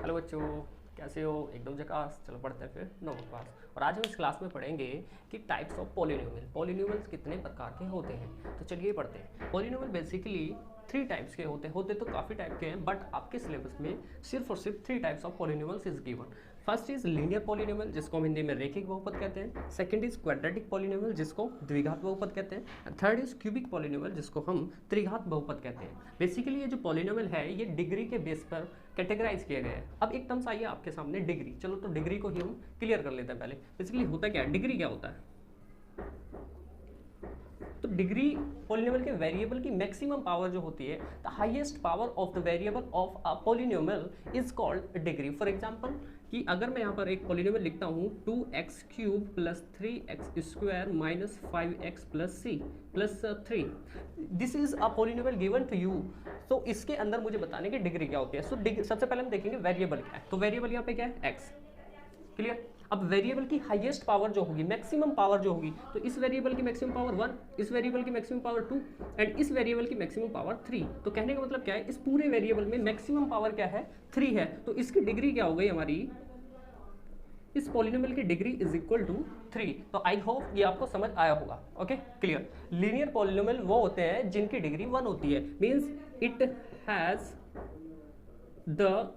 Hello बच्चों, कैसे हो? एकदम झकास। चलो पढ़ते हैं फिर 9वीं क्लास। और आज हम इस क्लास में पढ़ेंगे कि टाइप्स ऑफ पॉलिनोमियल। पॉलिनोमियल्स कितने प्रकार के होते हैं, तो चलिए पढ़ते हैं। पॉलिनोमियल बेसिकली 3 टाइप्स के होते तो काफ़ी टाइप के हैं, बट आपके सिलेबस में सिर्फ और सिर्फ 3 types of polynomials is given. First is linear polynomial, जिसको हम हिंदी में रेखिक बहुपद कहते हैं। सेकंड इज क्वाड्रेटिक पॉलिनोमियल, जिसको द्विघात बहुपद कहते हैं। थर्ड इज क्यूबिक पॉलिनोमियल, जिसको हम त्रिघात बहुपद कहते हैं। बेसिकली ये जो पॉलिनोमियल है ये डिग्री के बेस पर कैटेगराइज किया गया है। अब एक टर्म्स आई है आपके सामने, डिग्री। चलो तो डिग्री को ही हम क्लियर कर लेते हैं पहले। बेसिकली होता क्या है, डिग्री क्या होता है? तो डिग्री पॉलिनोमियल के वेरिएबल की मैक्सिमम पावर जो होती है, the highest power of the variable of a polynomial is called degree. For example कि अगर मैं यहाँ पर एक पॉलिनोमियल लिखता हूँ 2x³ + 3x² - 5x + c + 3, this is a polynomial given to you. तो इसके अंदर मुझे बताने की डिग्री क्या होती है। सो सबसे पहले हम देखेंगे वेरिएबल क्या है। तो वेरिएबल यहाँ पे क्या है, x। क्लियर। अब वेरिएबल की हाईएस्ट पावर जो होगी, मैक्सिमम पावर जो होगी, तो इस वेरिएबल की मैक्सिमम पावर 1, इस वेरिएबल की मैक्सिमम पावर 2 एंड इस वेरिएबल की मैक्सिमम पावर 3। तो कहने का मतलब क्या है, इस पूरे वेरिएबल में मैक्सिमम पावर क्या है, 3 है। तो इसकी डिग्री क्या हो गई हमारी, इस पॉलिनोमियल की डिग्री इज इक्वल टू 3। तो आई होप ये आपको समझ आया होगा। Okay clear. लीनियर पॉलिनोमियल वो होते हैं जिनकी डिग्री 1 होती है, means it has the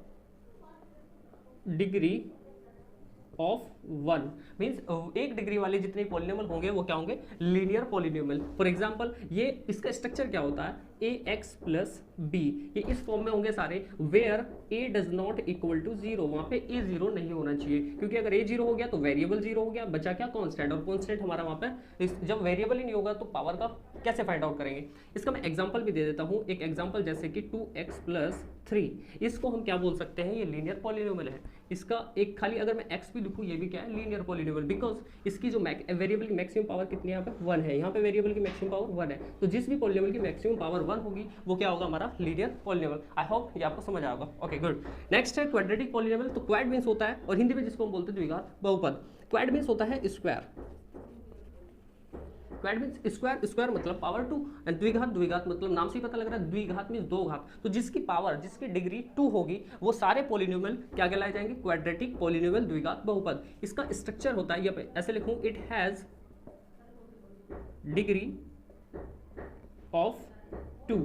degree of 1, means एक डिग्री वाले जितने पॉलिनोमियल होंगे वो क्या होंगे, लीनियर पॉलिनोमियल। फॉर एग्जांपल ये इसका स्ट्रक्चर क्या होता है, ax + b, ये इस फॉर्म में होंगे सारे, where a does not equal to 0। वहाँ पे a 0 नहीं होना चाहिए, क्योंकि अगर a 0 हो गया तो वेरिएबल 0 हो गया, बचा क्या, कांस्टेंट। और कांस्टेंट हमारा वहाँ पे जब वेरिएबल ही नहीं होगा तो पावर का कैसे फाइंड आउट करेंगे। इसका मैं एग्जांपल भी दे देता हूँ। एक एग्जांपल जैसे कि 2x + 3, इसको हम क्या बोल सकते हैं, ये लीनियर पॉलिनोमियल है। इसका एक खाली अगर मैं x भी लिखूँ, ये भी क्या है, लीनियर पॉलिनोमियल, बिकॉज इसकी जो वेरिएबल की मैक्सिमम पावर कितनी है, यहाँ पे 1 है। यहाँ पे वेरिएबल की मैक्सिमम पावर 1 है, तो जिस भी पॉलिनोमियल की मैक्सिमम पावर 1 होगी वो क्या होगा, हमारा लीनियर पॉलिनोमियल। आई होप ये आपको समझ आएगा। Okay good. नेक्स्ट है क्वाड्रेटिक पॉलिनोमियल। तो क्वाड मींस होता है, और हिंदी में जिसको हम बोलते हैं द्विघात बहुपद। क्वाड मींस होता है square. Quad means square, square मतलब पावर 2, एंड द्विघात, द्विघात मतलब नाम से ही पता लग रहा है, द्विघात मींस 2 घात। तो जिसकी पावर, जिसकी डिग्री 2 होगी, वो सारे पॉलिनोमियल क्या कहलाए जाएंगे, क्वाड्रेटिक पॉलिनोमियल, द्विघात बहुपद। इसका स्ट्रक्चर होता है, ये ऐसे लिखूं, इट हैज डिग्री ऑफ 2।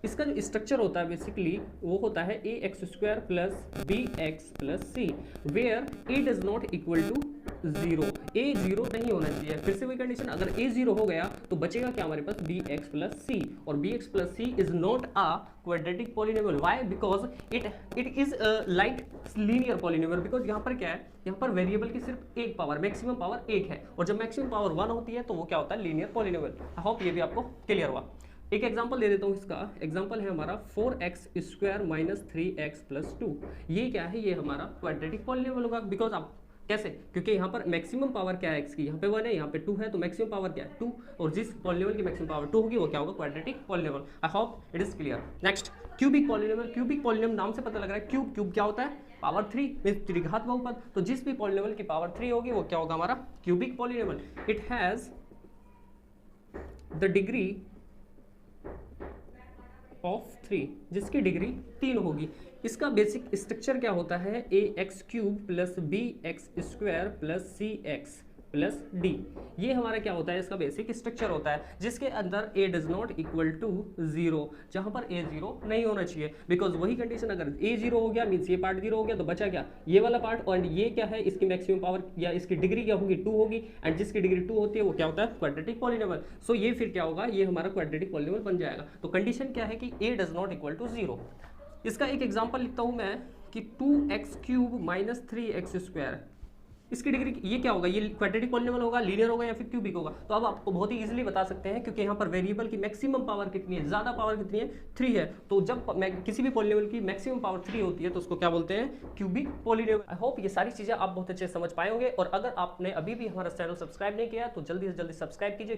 इसका जो स्ट्रक्चर होता है बेसिकली वो होता है ax² + bx + c, where a does not equal to 0। a 0 नहीं होना चाहिए। फिर से वही कंडीशन, अगर a 0 हो गया तो बचेगा क्या हमारे पास, bx + c, और bx + c is not a quadratic polynomial. Why? Because it is like linear polynomial. Because यहाँ पर क्या है, यहाँ पर वेरिएबल की सिर्फ एक पावर, मैक्सिमम पावर 1 है, और जब मैक्सिमम पावर 1 होती है तो वो क्या होता है, लीनियर पॉलिनोमियल। आई होप ये भी आपको क्लियर हुआ। एक एग्जांपल दे देता हूँ। इसका एग्जांपल है हमारा 4x² - 3x + 2। ये क्या है, ये हमारा क्वाड्रेटिक पॉलिनोमियल होगा। बिकॉज आप कैसे, क्योंकि यहाँ पर मैक्सिमम पावर क्या है x की, यहाँ पे 1 है, यहाँ पे 2 है, तो मैक्सिमम पावर क्या है, 2, और जिस पॉलिनोमियल की मैक्सिमम पावर 2 होगी वो क्या होगा, quadratic polynomial. I hope it is clear. Next cubic polynomial. Cubic polynomial नाम से पता लग रहा है, क्यूब, क्यूब क्या होता है, पावर 3, मींस त्रिघात बहुपद। तो जिस भी पॉलिनोमियल की पावर 3 होगी वो क्या होगा, हमारा cubic polynomial. It has the degree of 3, जिसकी डिग्री 3 होगी। इसका बेसिक स्ट्रक्चर क्या होता है, ax³ + bx² + cx + d। ये हमारा क्या होता है, इसका बेसिक स्ट्रक्चर होता है, जिसके अंदर a does not equal to 0, जहां पर a 0 नहीं होना चाहिए। बिकॉज वही कंडीशन, अगर a 0 हो गया मीन्स ये पार्ट 0 हो गया, तो बचा क्या, ये वाला पार्ट। और ये क्या है, इसकी मैक्सिमम पावर या इसकी डिग्री क्या होगी, 2 होगी, एंड जिसकी डिग्री 2 होती है वो क्या होता है, क्वाड्रेटिक पॉलिनोमियल। सो ये फिर क्या होगा, ये हमारा क्वाड्रेटिक पॉलिनोमियल बन जाएगा। तो कंडीशन क्या है कि a does not equal to 0। इसका एक एग्जांपल लिखता हूं मैं कि 2x³ - 3x², इसकी डिग्री, ये क्या होगा, ये क्वाड्रेटिक पॉलिनोमियल होगा, लीनियर होगा या फिर क्यूबिक होगा। तो अब आपको बहुत ही इजीली बता सकते हैं, क्योंकि यहाँ पर वेरिएबल की मैक्सिमम पावर कितनी है, ज्यादा पावर कितनी है, 3 है। तो जब किसी भी पॉलिनोमियल की मैक्सिमम पावर 3 होती है तो उसको क्या बोलते हैं, क्यूबिक पॉलिनोमियल। आई होप ये सारी चीजें आप बहुत अच्छे से समझ पाए होंगे। और अगर आपने अभी भी हमारा चैनल सब्सक्राइब नहीं किया तो जल्दी से जल्दी सब्सक्राइब कीजिए।